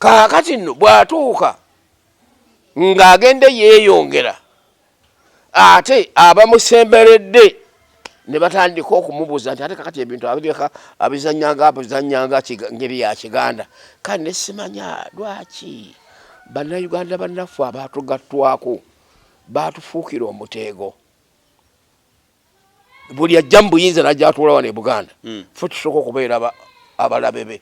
Kaakati nno bw'atuuka ng'agende yeeyongera ate abamusemberedde ne batandika okumubuuza nti ate kakati ebintu abizanyanga ngeri ya Kiganda kale ne simanya lwaki bannayuganda bannaffe abaatugattwako baatufuukira omuteego buli ajja mu buyinza n'ajja atuula wano e Buganda ffe tusooka okubeera abalabe be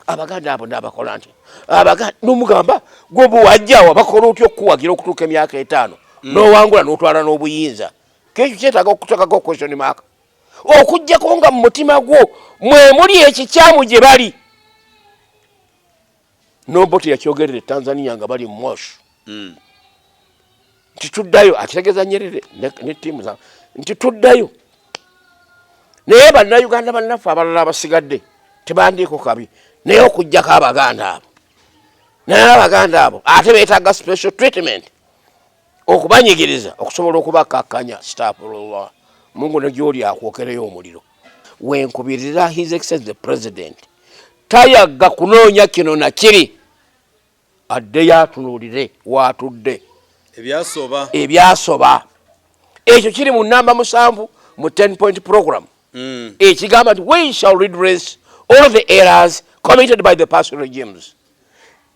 Abaganda abo n'abakola nti Abaganda n'omugamba gwe buwajjawo bakola otya okuwagira okutuuka emyaka 5 n'owangula n'otwala n'obuyinza kekyo kyetaaga okuteekako question mark okujjako nga mu mutima gwo mwe muli ekikyamu gye bali Noboti yakyogerera Tanzania nga bali mu Moshi nti tuddayo akitegeeza Nyerere ne ttiimu za nti tuddayo naye bannayuganda bannaffe abalala abasigadde tebandiiko kabi naye okujjako Abaganda abo naye Abaganda abo ate beetaaga special treatment okubanyigiriza okusobola okubakkakkanya stapulullah Mungu ne gy'oli akwokereyo omuliro wenkubirira His Excellency the President tayagga kunoonya kino na kiri addeyo atunulire waatudde ebyasoba ekyo kiri mu namba 7 mu 10-point program ekigamba nti we shall redress all the errors committed by the past regimes.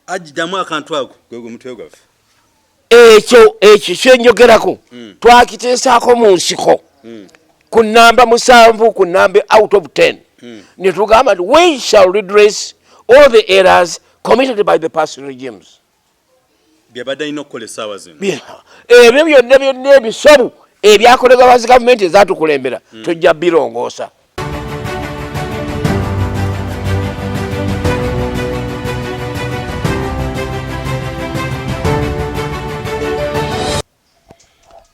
Ajidamu akantu ako gwego mutwe gwaffe. Ekyo kyenjogerako twakiteesaako mu nsiko ku namba 7 ku namba out of 10 ne tugamba nti we shall redress all the errors committed by the past regimes. Byabadde ino kole sawa zino. Ebyo byonna ebisobu ebyakolebwa bazi gavumenti ezaatukulembera tujja birongoosa.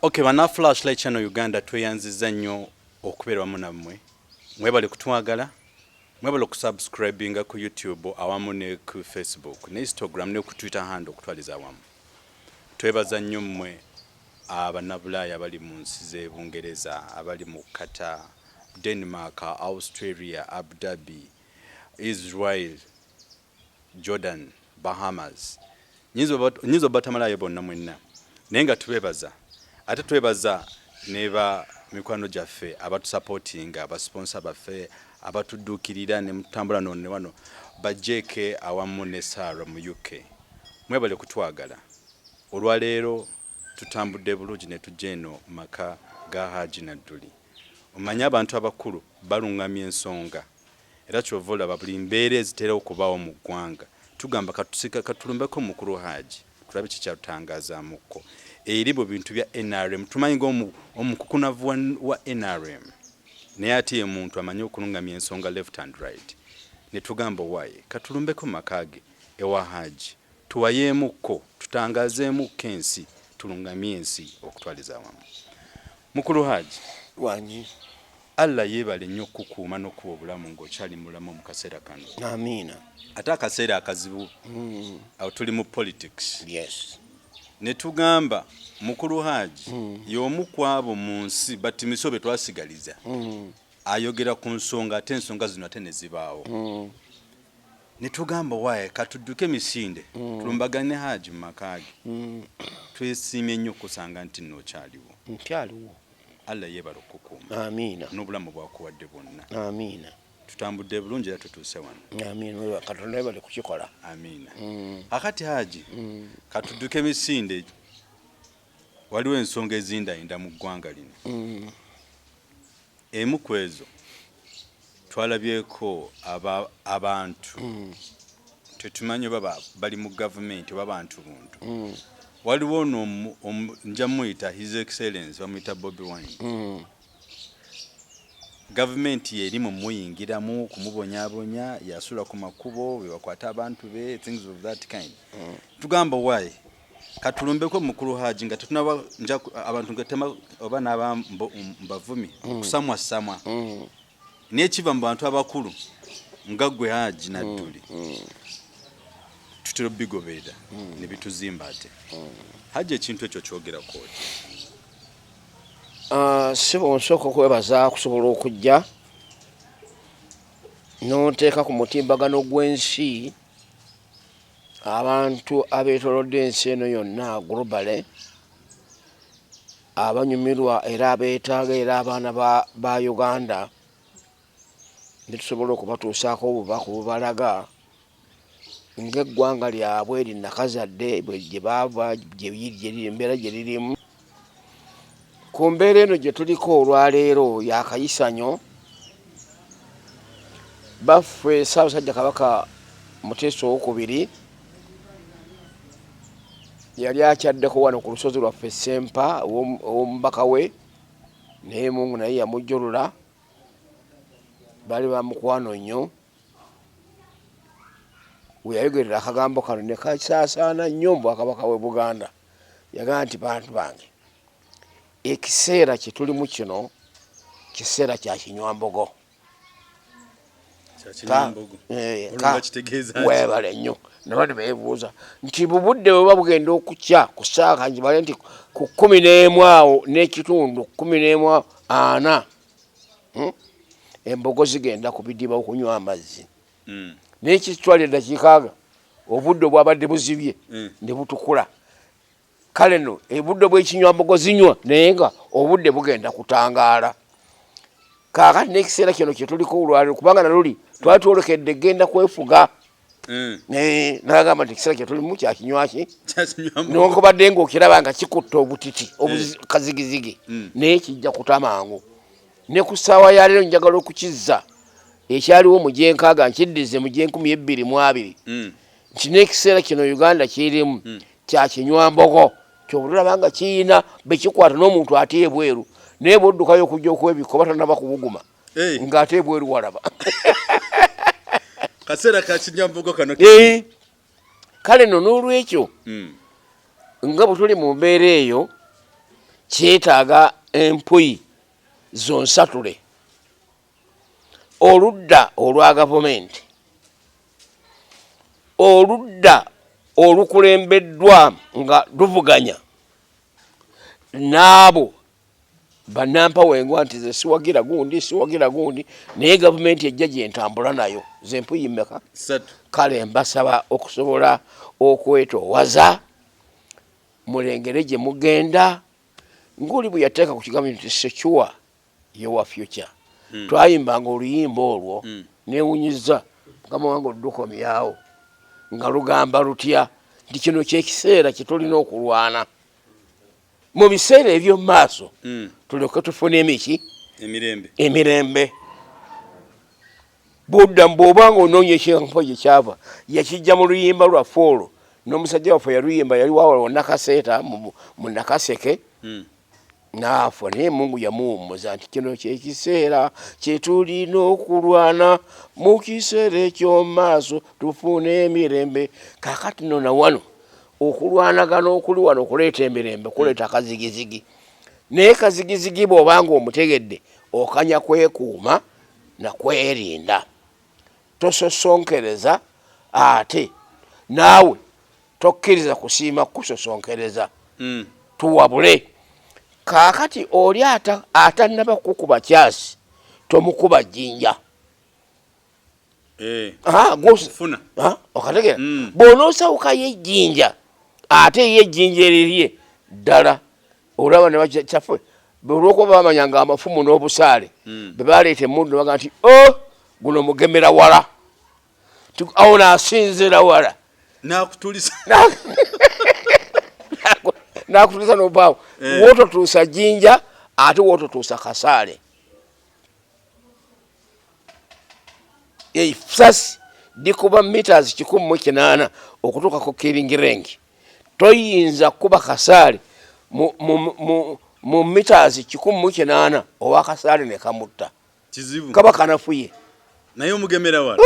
Okay, bana Flashlight Channel Uganda tweyanziza nnyo okubeerwamu nammwe. Mwebale kutwagala, mwebale kusubscribinga ku YouTube awamu ne ku Facebook, ne Instagram ne ku Twitter handle okutwaliza awamu. Twebaza nnyo mmwe abanabulaaya abali mu nsi z'Ebungereza, abali mu Qatar, Denmark, Australia, Abu Dhabi, Israel, Jordan, Bahamas. Nyizo batamalayo bonna mwenna. Naye nga tubebaza ate twebaza neba mikwano gyaffe abatusupportinga abasponsor baffe abatudduukirira ne mutambula nonne wano bajjeke awamu ne Sara mu UK. Mwebale kutwagala. Olwaleero tutambudde bulungi ne tujja eno maka ga Alhaj Ndduli. Omanya abantu abakulu balungamya ensonga era kyova olaba buli mbeera ezitera okubaawo mu ggwanga tugamba katusika katulumbeko mukulu Haji tulabe kikyatangazaamuko eri mu bintu bya NRM tumanyi ng'omukukunavu wa NRM naye ate ye muntu amanyi okulungamya ensonga left and right ne tugamba waye katulumbeko makage ewa Haji tuwayeemukko tutangazeemukko ensi tulungamye ensi okutwaliza awamu mukulu Haji wanyi Allah yeebale nnyo okukuuma n'okuwa obulamu ng'okyali mulamu mu kaseera kano. Amiina. Ate akaseera akazibu awo tuli mu politics. Yes. Ne tugamba mukulu Haji y'omu ku abo mu nsi batimiso be twasigaliza ayogera ku nsonga ate ensonga zino ate ne zibaawo. Ne tugamba waye katudduke misinde tulumbagane Haji mu makaage. Twesiimye nnyo okusanga nti nno okyaliwo. Nkyaliwo. Allah yeebala okukuuma. Amiina. N'obulamu bwakuwadde bwonna. Amiina. Tutambudde bulungi era tutuuse wano. Amiina. Katonda yeebale kukikola. Amiina. Akati Haji katudduke misinde waliwo ensonga ezindayinda mu ggwanga lino. Emu ku ezo twalabyeko abantu tetumanyi baba bali mu gavumenti oba bantu buntu. Waliwo nja muyita His Excellency bamuyita Bobi Wine. Government yeri mu muyingiramu kumubonyabonya yasula ku makubo bebakwata abantu be things of that kind. Tugamba why katulumbeko mukulu Haji nga tunaba abantu ngatema oba naba mbavumi kusamwa samwa. Niye kiva mu bantu abakulu ngagwe Alhaj Ndduli. Tutero bigobeera ne bituzimba ate. Haji ekintu ekyo kyogera koti. Sibo nsooka okwebaza kusobola okujja n'onteeka ku mutimbagano gw'ensi abantu abeetolodde ensi eno yonna globale abanyumirwa era abeetaaga era abaana ba Uganda nitusobola okubatuusaako obubaka obubalaga ng'eggwanga lyabwe linnakazadde gye baava embeera gye lirimu. Ku mbeera eno gye tuliko olwaleero yakayisanyo baffe Ssaabasajja Kabaka Muteesa II yali akyaddeko wano ku lusozi lwaffe Ssempa ow'omubaka we naye Mungu naye yamujjulula, baali bamukwano nnyo. We yayogerera akagambo kano ne kasaasaana nnyo mu Bwakabaka bw'e Buganda. Yagamba nti bantu bange, ekiseera kye tulimu kino kiseera kya kinywambogo. Weebale nnyo nabadde beebuuza nti bubudde bwe buba bugenda okukya ku ssaawa njibale nti ku 11 awo n'ekitundu 11:40 embogo zigenda ku bidiba okunywa amazzi. N'ekitwala eddakiika obudde bwabadde buzibye ne butukula. Kale no obudde bw'ekinywambogo zinywa naye nga obudde bugenda kutangaala. Kaakati n'ekiseera kino kye tuliko olwaleero kubanga naluli twali twolekedde genda kwefuga. Nagamba nti ekiseera kye tulimu kya kinywaki newankubadde ng'okiraba nga kikutta obutiti kazigizigi naye kijja kutamangu. Ne ku ssaawa ya leero njagala okukizza ekyaliwo mu gyenkaaga nkiddize mu gye2022 nti n'ekiseera kino Uganda kirimu kya kinywambogo kyobulaba nga kiyina bekikwata n'omuntu ate ebweru naye bwoddukayo okujja okwebikko batanaba kubuguma ng'ate ebweru walaba. Kaseera ka kinywambogo kano. Kale no n'olwekyo nga bwe tuli mu mbeera eyo kyetaaga empuyi zonsatule. Oludda olwa gavumenti, oludda olukulembeddwa nga luvuganya n'abo bannampawengwa nti ze siwagira gundi naye gavumenti ejja gye ntambula nayo zempuyi mmeka. Kale mbasaba okusobola okwetoowaza mulengere gye mugenda ng'oli bwe yateeka ku kigambo nti secure your future. Twayimbanga oluyimba olwo neewunyizza mukama wange odduka komyawo nga lugamba lutya nti kino kyekiseera kye tulina okulwana mu biseera eby'omu maaso tulyoke tufune emirembe. Buddamu bw'obanga onoonya ekyampo gye kyava yakijja mu luyimba lwaffe olwo n'omusajja waffe yaluyimba yali waawala Nakaseeta mu Nakaseke naafa naye Mungu yamuwummuza nti kino kyekiseera kye tulina okulwana mu kiseera eky'omu maaso tufune emirembe. Kaakati nona wano okulwanagana okuli wano okuleeta emirembe kuleeta kazigizigi naye kazigizigi bw'obanga omutegedde okanya kwekuuma na kwerinda. Tososonkereza ate naawe tokkiriza kusiima kusosonkereza tuwabule. Kaakati oli atannaba kukuba kyasi tomukuba jjinja. Okategeera bw'onoosawukayo ejjinja ate ye ejjinja erirye ddala olaba ne bakyaffe olw'okuba bamanya nga amafumu n'obusaale be baleeta emmundu baga nti guno mugemera wala awo naasinzira wala nakutulisa n'obaawo woototuusa jjinja ate woototuusa kasaale. Sasi dikuba meters 180 okutuuka ku Kiringirengi. Toyinza kuba kasaale mu meters 180 owa kasaale ne kamutta kaba kanafuye naye omugemera wala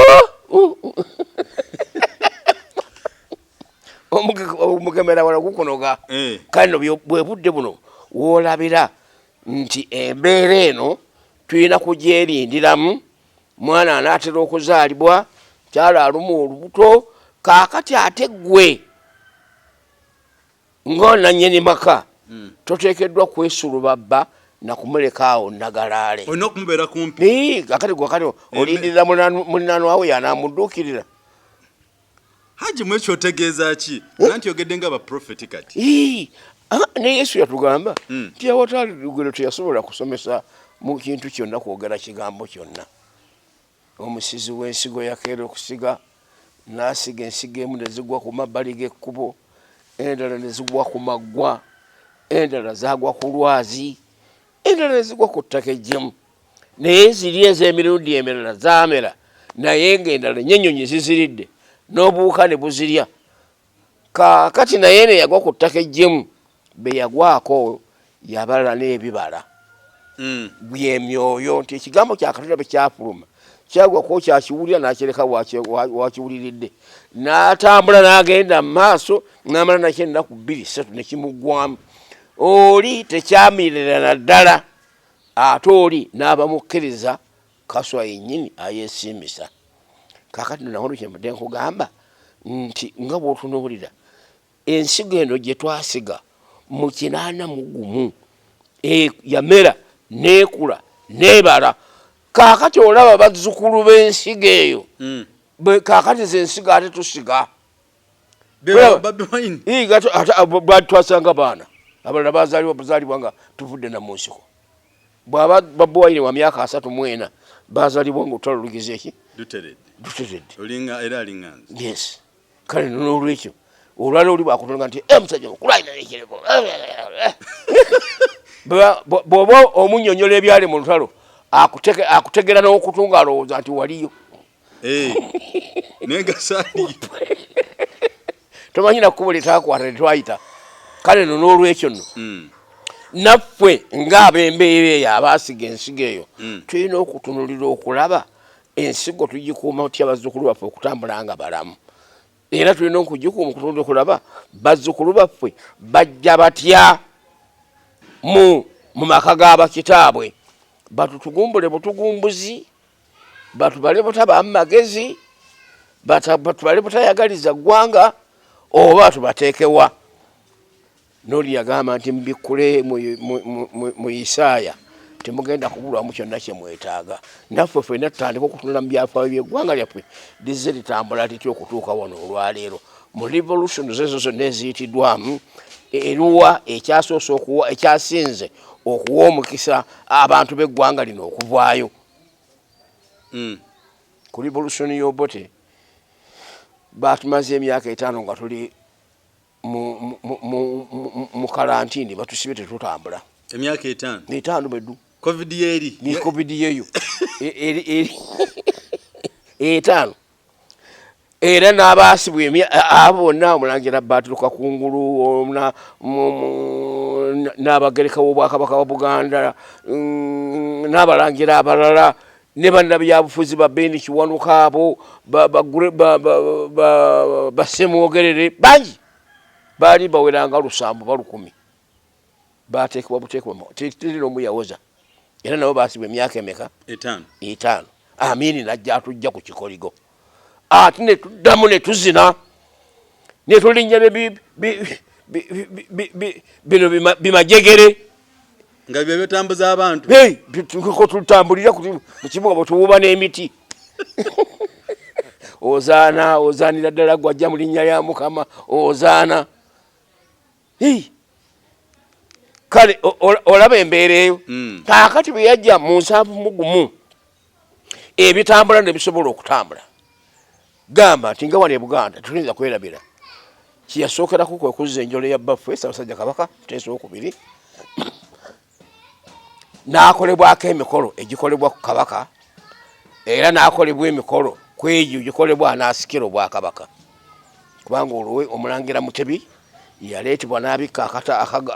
omugemera wala gukunoga. Kale bwe budde buno woolabira nti embeera eno tulina kugyerindiramu. Mwana anaatera okuzaalibwa kyala alumu olubuto. Kaakati ate ggwe ng'onannyini maka toteekeddwa kwesulubabba na kumuleka awo nagalaale. Olina okumubeera kumpi. Kakati gwe kati olindirira mulinaanwa we y'anaamudduukirira. Haji mwecho otegeeza ki? Nanti ogedde nga ba prophet kati. Ne Yesu yatugamba nti awatali lugero teyasobola kusomesa mu kintu kyonna kwogera kigambo kyonna. Omusizi w'ensigo yakeera okusiga n'asiga ensigo emu ne zigwa ku mabbali g'ekkubo, endala ne zigwa ku maggwa, endala zaagwa ku lwazi, endala ne zigwa ku ttaka eggimu. Naye ziri ez'emirundi emirala zaamera, naye ng'endala n'ennyonyi ziziridde n'obuwuka ne buzirya. Kaakati naye ne yagwa ku ttaka eggimu, be yagwako yabalala n'ebibala byemyoyo, nti ekigambo kya Katonda bwe kyafuluma kyagwako kyakiwulira n'akireka wakiwuliridde, n'atambula n'agenda mu maaso n'amala nakyo ennaku 2-3 ne kimuggwamu. Oli tekyamirira na ddala, ate oli n'abamukkiriza Kaswa yennyini ayeesiimisa. Kaakati nawono kyembadde nkugamba nti nga bw'otunuulira ensigo eno gye twasiga mu 81 yamera n'ekula n'ebala. Kaakati olaba bazzukulu b'ensigo eyo, kaakati z'ensigo ate tusiga twasanga baana abalala bazaalibwa nga tuvudde na mu nsiko. Bw'aba Bobi Wine wa myaka 34 bazaalibwa nga olutalo lugize eki duteredde olinga era alinga nze. Yes, kale n'olwekyo olwala oli bwakutonga nti musajja mukulu alina n'ekirego bw'oba omunnyonnyola ebyali mu lutalo akutegera n'okutunga alowooza nti waliyo. Naye gasaaliyo tomanyi nakkubo lyetaakwata lyetwayita. Kale no n'olwekyo nno naffe ng'ab'embeera eyo abaasiga ensigo eyo tulina okutunulira okulaba ensigo tugikuuma tutya bazzukulu baffe okutambula nga balamu, era tulina okugikuuma okutunulira okulaba bazzukulu baffe bajja batya mu maka g'abakitaabwe. Batutugumbule butugumbuzi, batubale butabamu magezi, batubale butayagaliza ggwanga, oba tubateekewa. N'oli yagamba nti mbikkule mu Isaaya temugenda kubulwamu kyonna kye mwetaaga. Naffe ffenna tutandika okutunula mu byafaayo by'eggwanga lyaffe lizze litambula litya okutuuka wano olwaleero. Mu revolution ezo zonna eziyitiddwamu, eruwa ekyasoose okuwa ekyasinze okuwa omukisa abantu b'eggwanga lino okuvaayo. Ku revolution y'Obote batumaze emyaka 5 nga tuli mu karantini, batusibye tetutambula. Emyaka 5 beddu. Covid yeri. Ni Covid yeyo. 5. Era n'abaasibwa abo bonna omulangira Batuuka Kungulu n'abagereka w'Obwakabaka wa Buganda n'abalangira abalala ne bannabyabufuzi ba Beni Kiwanuka abo basemwogerere bangi baali baweranga 700 1000 bateekebwa buteekebwa tiri n'omu yawoza. Era nabo baasibwa emyaka emeka 5. Amini najja atujja ku kikoligo ate ne tuddamu ne tuzina ne tulinnya bino bimajegere nga bye bitambuza abantu. Ko tutambulira mu kibuga bwe tuwuba n'emiti ozaanira ddala gwajja mu linnya lya Mukama ozaana. Kale olaba embeera eyo. Kaakati bwe yajja mu 7 ebitambula ne bisobola okutambula, gamba nti nga wano e Buganda tuyinza kwerabira kiyasookerako kwe kuzza enjolo ya bbaffe Ssaabasajja Kabaka Muteesa II n'akolebwako emikolo egikolebwa ku Kabaka, era n'akolebwa emikolo ku egyo gikolebwa anaasikira Obwakabaka. Kubanga olwo omulangira Mutebi yaleetebwa n'abikka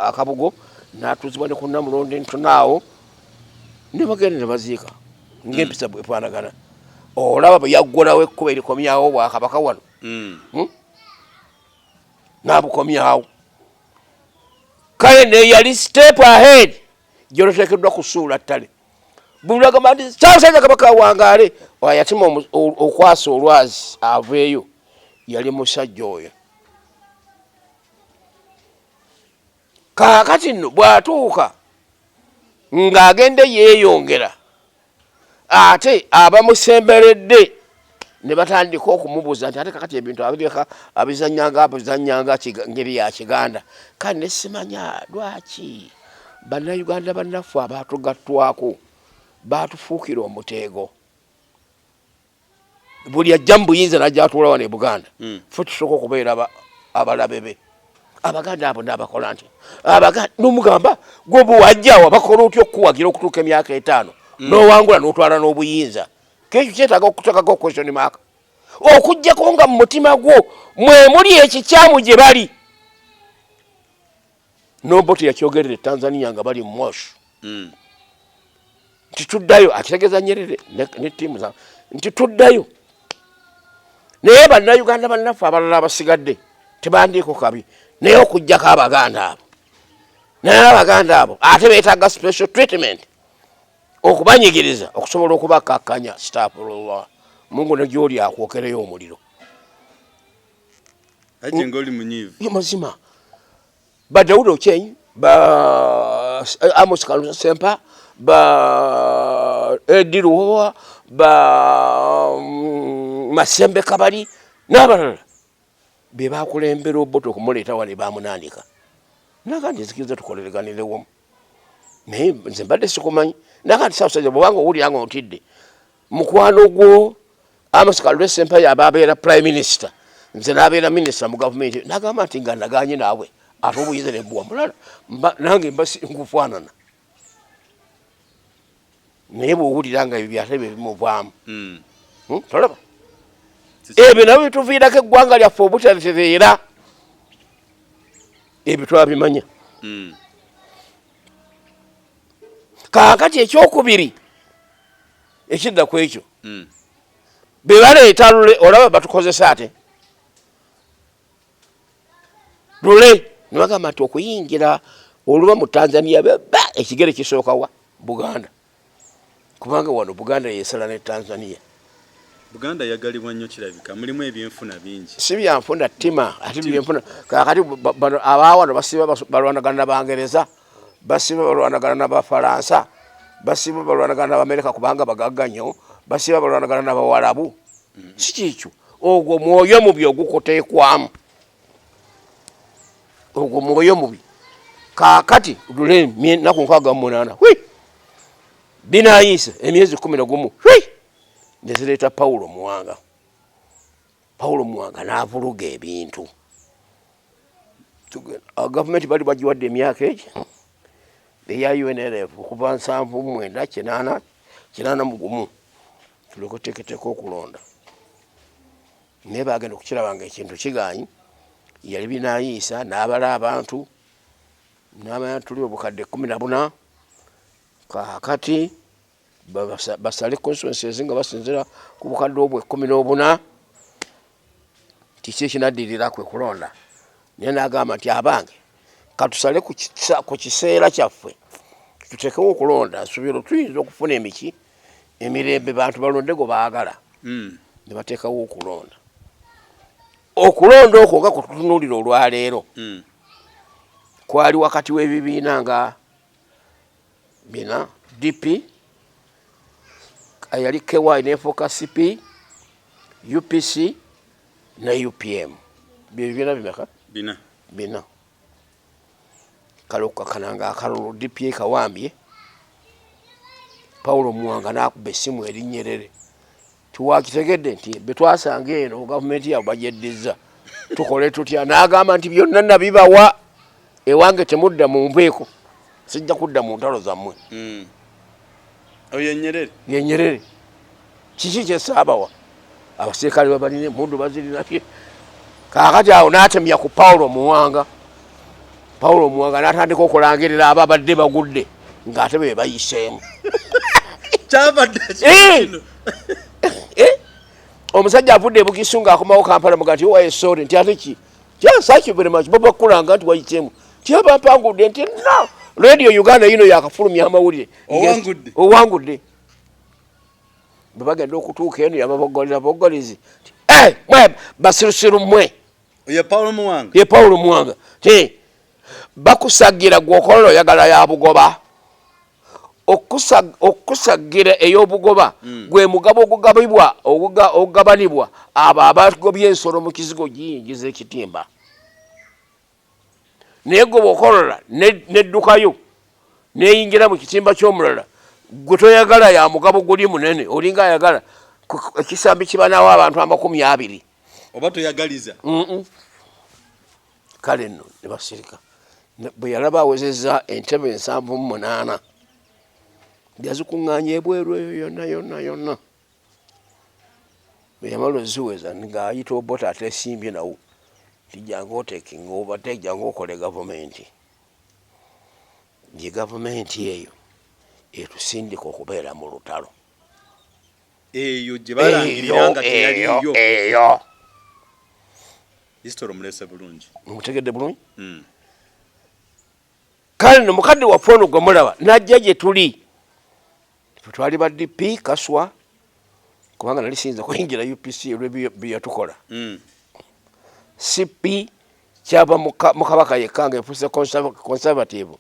akabugo n'atuuzibwa ne ku Namulondo entonaawo ne bagenda ne baziika ng'empisa bwefaanagana. Olaba bwe yaggulawo ekkuba erikomyawo Obwakabaka wano n'abukomyawo. Kale ne yali step ahead gy'oteekeddwa kusuula ttale. Buli lwagamba nti Ssaabasajja Kabaka awangaale, yatima okwasa olwazi aveeyo, yali musajja oyo. Kaakati nno bw'atuuka ng'agende yeeyongera, ate abamusemberedde ne batandika okumubuuza nti ate kakati ebintu abizanyanga ngeri ya Kiganda kale ne simanya lwaki bannayuganda bannaffe abaatugattwako baatufuukira omuteego buli ajja mu buyinza najja atuula wano e Buganda ffe tusooka okubeera abalabe be abaganda abo n'abakola nti abaganda n'omugamba gwe buwajjaawo bakola otya okuwagira okutuuka emyaka 5 n'owangula n'otwala n'obuyinza kekyo kyetaaga okuteekako question mark okujjako nga mu mutima gwo mwe muli ekikyamu gye bali Noboti yakyogerera Tanzania nga bali mu Moshi nti tuddayo akitegeeza Nyerere ne ttiimu za nti tuddayo naye bannayuganda bannaffe abalala abasigadde tebandiiko kabi naye okujjako abaganda abo naye abaganda abo ate beetaaga special treatment okubanyigiriza okusobola okubakkakkanya stafulullah Mungu ne gy'oli akwokereyo omuliro ate ng'oli munyiivu mazima ba Daudi Okyei ba Amos Kalusempa ba Ediruwa ba Masembe Kabali n'abalala be bakulembera Obote okumuleeta wano bamunaanika nagandi zikiza tukolereganirewo naye nze mbadde sikumanyi nagandi saasajja bwobanga owuliranga otidde mukwano gwo Amos Kalusempa yababeera prime minister nze n'abeera minister mu gavumenti nagamba nti nga naganye naawe ate obuyinza ne bbuwa mulala nange ngufaanana naye bw'owulira nga ebyo byate bye bimuvaamu tolaba ebyo nabyo bituviirako eggwanga lyaffe obutatereera ebyo twabimanya kaakati ekyokubiri ekidda ku ekyo be baleeta lule olaba batukozesa ate lule nibagamba nti okuyingira oluba mu Tanzania beba ekigere kisooka wa Buganda kubanga wano Buganda yeesala ne Tanzania Buganda yagalibwa nnyo kirabika mulimu ebyenfuna bingi si byanfuna ttima ate byenfuna kakati abaawano basiba balwanagana n'Abangereza basiba balwanagana n'Abafalansa basiba balwanagana n'Abamerika kubanga bagagga nnyo basiba balwanagana n'Abawarabu si kikyo ogwo mwoyo mubi ogukuteekwamu ogwo mwoyo mubi kaakati lule naku 68 binaayisa emyezi 11 nezireeta Paulo Muwanga n'avuluga ebintu gavumenti bali bagiwadde emyaka egi eya UNLF okuva 79 81 tuleko teeketeko okulonda naye bagenda okukirabanga ekintu kiganyi yali binaayisa n'abala abantu n'amanya tuli obukadde 14 kaakati basale constituencies nga basinzira ku bukadde obwe 14 kiki ekinaddirira kwe kulonda naye n'agamba nti abange katusale ku kiseera kyaffe tuteekewo okulonda nsubiro tuyinza okufuna emirembe bantu balonde go baagala ne bateekawo okulonda okwo nga kututunuulira olwaleero kwali wakati w'ebibiina nga bina DP ayali KY ne Focus CP UPC na UPM bibiina bimeka bina kaloka kananga akalulu DP kawambye Paulo Muwanga n'akuba essimu eri Nyerere tuwakitegedde nti betwasanga eno gavumenti ya bajeddiza tukole tutya n'agamba nti byonna nabibawa ewange temudda mu mbeeko sijja kudda mu ntalo zammwe oyo Nyerere kiki kyesaabawa abaserikale babalina emmundu bazirina bye kaakati awo n'atemya ku Paulo Muwanga n'atandika okulangirira ababadde bagudde ng'ate be bayiseemu kyabadde omusajja avudde ebukisu ng'akomawo Kampala muga nti owaye sorry nti ate ki thank you very much baba kulanga nti wayiseemu tiyabampangudde nti no radio Uganda yino yakafulumya amawulire owangudde bwe bagenda okutuuka eno yababogolezi mwe basirusiru mmwe ye Paulo Muwanga bakusagira gwe okola oyagala ya bugoba okusagira ey'obugoba gwe mugabo ogugabibwa ogugabanibwa abo abagobye ensolo mu kizigo giyingiza ekitimba naye gwe bw'okolola neddukayo neyingira mu kitimba ky'omulala gwe toyagala ya mugabo guli munene olinga ayagala ekisambi kibanawo abantu 20 oba toyagaliza kale nno ne basirika bwe yalaba awezezza entebe 78 yazikuŋŋaanya ebweru eyo yonna bwe yamala oziweza ng'ayita obota ate esimbye nawo tijjanga otekinga obadde ejjanga okole gavumenti gye gavumenti eyo etusindika okubeera mu lutalo eyo gye balangirira nga teyaliyo eyo histori omulese bulungi mutegedde bulungi kale no mukadde waffe ono gwe mulaba najja gye tuli twali ba DP kaswa kubanga nali siyinza kuyingira UPC olw'ebyatukola CP kyava mu kabaka yekka nga efuuse conservative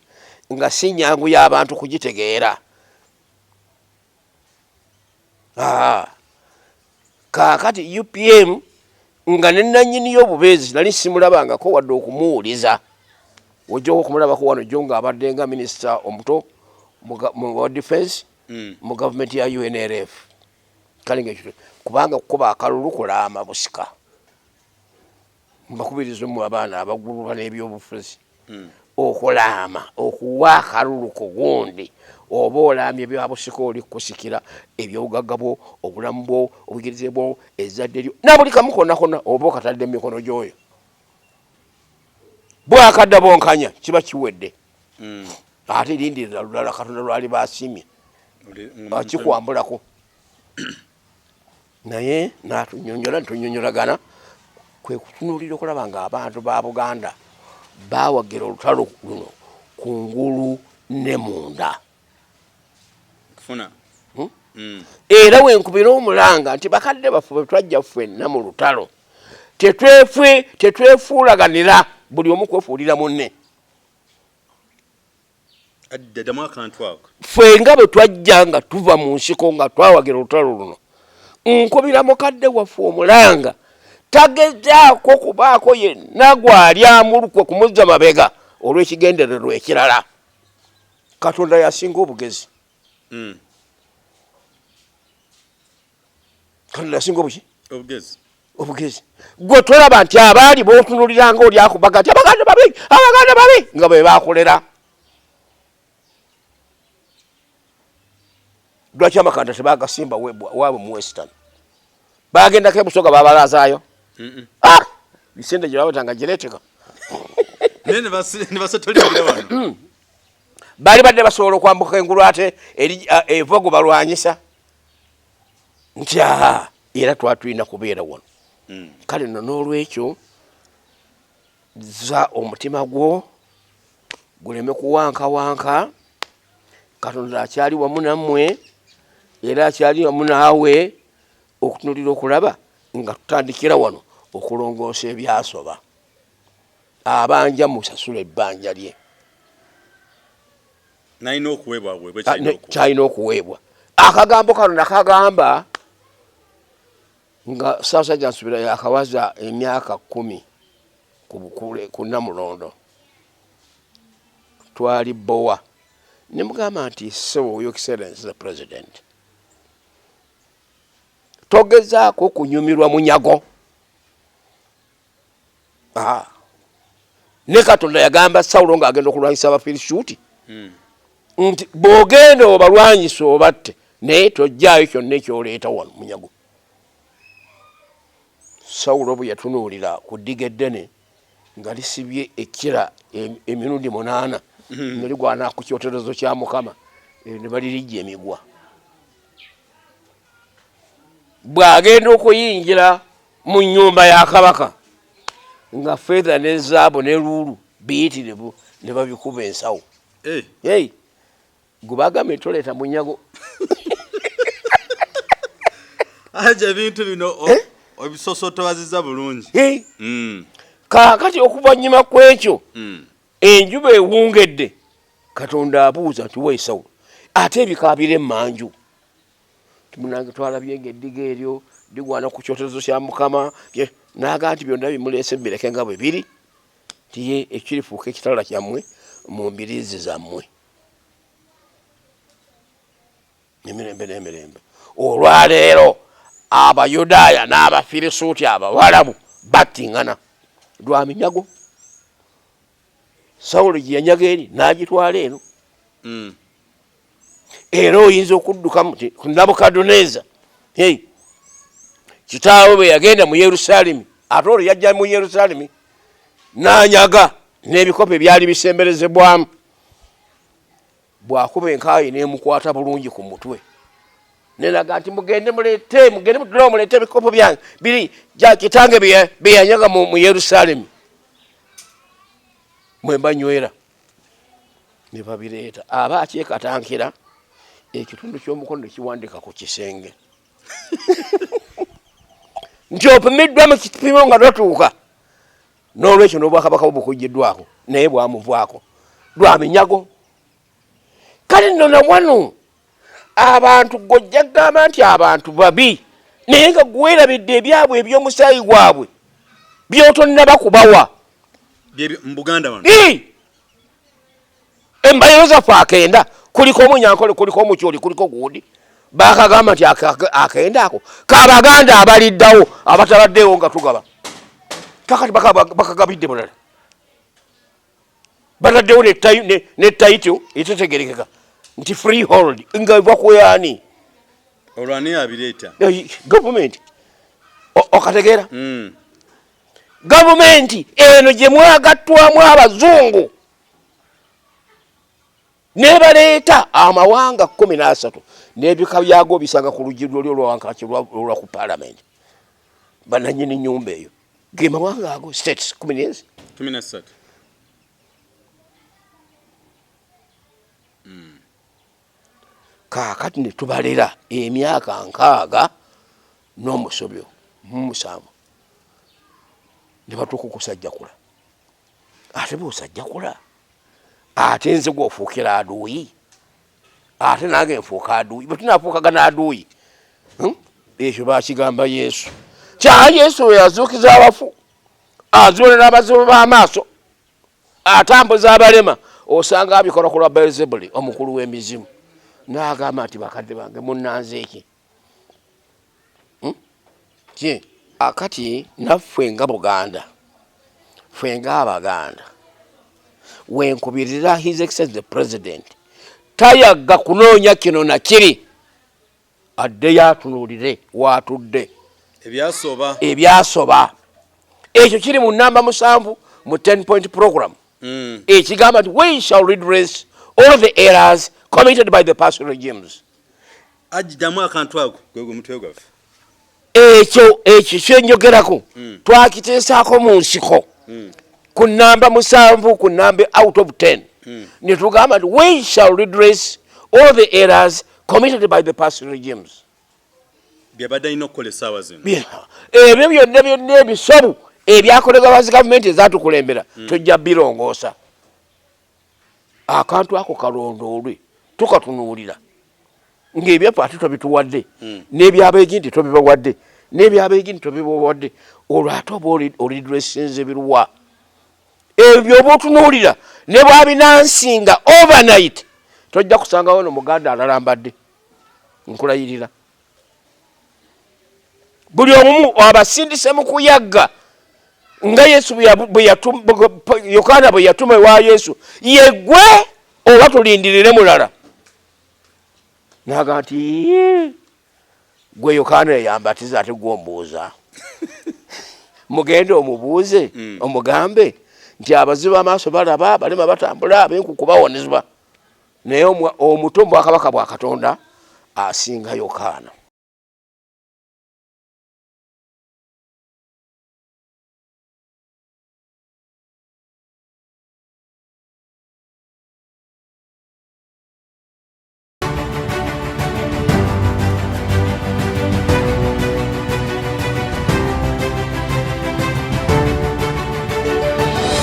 nga si nyangu y'abantu kugitegeera kaakati UPM nga nenanyini y'obubeezi nali simulabangako wadde okumuwuliza ojjako okumulabako wano jjo ng'abadde nga minisita omuto mu defense mu gavumenti ya UNRF kale ng'ekyo kubanga kukuba akalulu kulaama busika mbakubiriza mu abaana abaguluba n'ebyobufuzi okulaama okuwa akalulu ku gundi oba olaamye ebyabusika oli kusikira ebyobugagga bwo obulamu bwo obugirize bwo ezzadde lyo nabuli kamu konna oba okatadde mu mikono gy'oyo bwakadda bonkanya kiba kiwedde ate lindirira lulala katonda lwali basiimye akikwambulako naye ntunyonyolagana kwe kutunuulira okulaba nga abantu ba Buganda bawagira olutalo luno ku ngulu ne munda era wenkubira omulanga nti bakadde baffe bwe twajja ffenna mu lutalo tetwefuulaganira buli omu kwefuulira munne addadamu akantu ako ffe nga bwe twajja nga tuva mu nsiko nga twawagira olutalo luno nkubira mukadde waffe omulanga tagezaako kubaako yenna gwali amulukwe kumuzza mabega olw'ekigendererwa ekirala katonda yasinga obugezi katonda yasinga obugezi gwe tolaba nti abaali bootunuliranga oli akubaga nti abaganda babi nga bwe baakolera lwaki amakanda tebagasimba waabwe mu western bagendako ebusoga babalazaayo bisente gye babatanga gireeteka baali badde basobola okwambuka engulu ate evogo balwanyisa nti era twatulina kubeera wano kale no n'olwekyo za omutima gwo guleme kuwankawanka katonda akyali wamu nammwe era akyali wamu naawe okutunulira okulaba nga tutandikira wano okulongoosa ebyasoba abanja musasula ebbanja lye kyalina okuweebwa akagambo kano nakagamba nga Ssaabasajja Nsubira yakawaza emyaka 10 ku Namulondo twali Bowa ne mugamba nti so your excellency the president togezaako kunyumirwa munyago ne Katonda yagamba Sawulo ng'agenda okulwanyisa Abafirisuuti nti bw'ogenda obalwanyisa obatte naye tojjaayo kyonna ekyoleeta wano munyago. Sawulo bwe yatunuulira ku ddiga eddene nga lisibye ekkira emirundi 8 nga ligwana ku kyoterezo kya Mukama ne balirijja emigwa. Bw'agenda okuyingira mu nnyumba ya kabaka nga fedha ne zaabu ne luulu biyitirivu ne babikuba ensawo. Gwe bagambye toleeta munyago. Aja ebintu bino obisosotobaziza bulungi. Kaakati okuvannyuma kw'ekyo enjuba ewungedde Katonda abuuza nti weesawo ate ebikaabira emmanju munange twalabye ng'eddiga eryo ligwana ku kyotezo kya Mukama n'aga nti byonna bimuleese bireke nga bwe biri tiye ekirifuuka ekitala kyammwe mu mbiriizi zammwe emirembe n'emirembe. Olwaleero Abayudaaya n'Abafirisuuti Abawarabu battingana lwa minyago. Sawulo gye yanyaga eri n'agitwala eno. Era oyinza okuddukamu ku Nabukadduneeza kitaawe bwe yagenda mu Yerusaalemi ate olwo yajja mu Yerusaalemi n'anyaga n'ebikopo ebyali bisemberezebwamu bw'akuba enkaayi n'emukwata bulungi ku mutwe nelaga nti mugende muleete ebikopo byange biri kitange bye yanyaga mu Yerusaalemi mwe banywera ne babireeta aba akyekatankira ekitundu ky'omukono nekiwandika ku kisenge nti opimiddwa mu kipimo nga totuuka n'olwekyo n'obwakabaka bukuggiddwako naye bwamuvwako lwa minyago. Kale nno na wano abantu gojja gamba nti abantu babi naye nga gwerabidde ebyabwe eby'omusaayi gwabwe by'otonnaba kubawa mu Buganda wano embaliro zaffe akenda kuliko omunyankole kuliko omukyoli kuliko guudi bakagamba nti akenda ako kabaganda abaliddawo abatabaddeewo nga tugaba kakati bakagabidde bulala bataddewo ne title etetegerekeka nti freehold nga eva kuyani olwani abireeta government okategeera gavumenti eno gye mwagattwamu abazungu nebaleeta amawanga 13 n'ebika byago bisanga ku luggi lw'olwankaki lwa ku parliament bananyini nyumba eyo ge mawanga ago states 13 kaakati ne tubalera emyaka 6 n'omusobyo mu 7 ne batuuka okusajjakula ate bw'osajjakula ate nze gw'ofuukira aduuyi ate nange nfuuka aduuyi bwe tunaafuukagana aduuyi ekyo bakigamba Yesu kya Yesu we yazuukiza abafu azuulira abazibu b'amaaso atambuza abalema osanga abikola ku lwa Beelzebuli omukulu w'emizimu n'agamba nti bakadde bange munnanze eki akati naffe nga Buganda ffe nga Abaganda wenkubirira His Excellency the President tayagga kunoonya kino na kiri adde yatunulire watudde ebyasoba ekyo kiri mu namba 7 mu 10-point program ekigamba nti we shall redress all the errors committed by the past regimes. Ajidamu akantu ako gwego mutwe gwaffe ekyo kyenjogerako twakiteesaako mu nsiko ku namba 7 ku namba out of 10 ne tugamba nti we shall redress all the errors committed by the past regimes. Byabadde ino kole sawa zino ebyo byonna ebisobu ebyakolebwa bazi gavumenti ezatukulembera tujja birongoosa akantu ako kalondoolwe tukatunuulira ng'ebyaffe ate tobituwadde n'ebyabeegindi tobibawadde n'ebyabeegindi tobibawadde olwo ate oba olidressinze biruwa ebyo oba otunuulira ne bwabinansinga overnight tojja kusangawo no muganda alalambadde nkulayirira buli omu abasindise mu kuyagga nga Yesu Yokaana bwe yatuma ewa Yesu yegwe oba tulindirire mulala naga nti gwe Yokaana yambatiza ate gw'ombuuza mugende omubuuze omugambe nti abazibu amaaso balaba balema batambula abenkuku bawonezebwa naye omuto mu bwakabaka bwa Katonda asinga Yokaana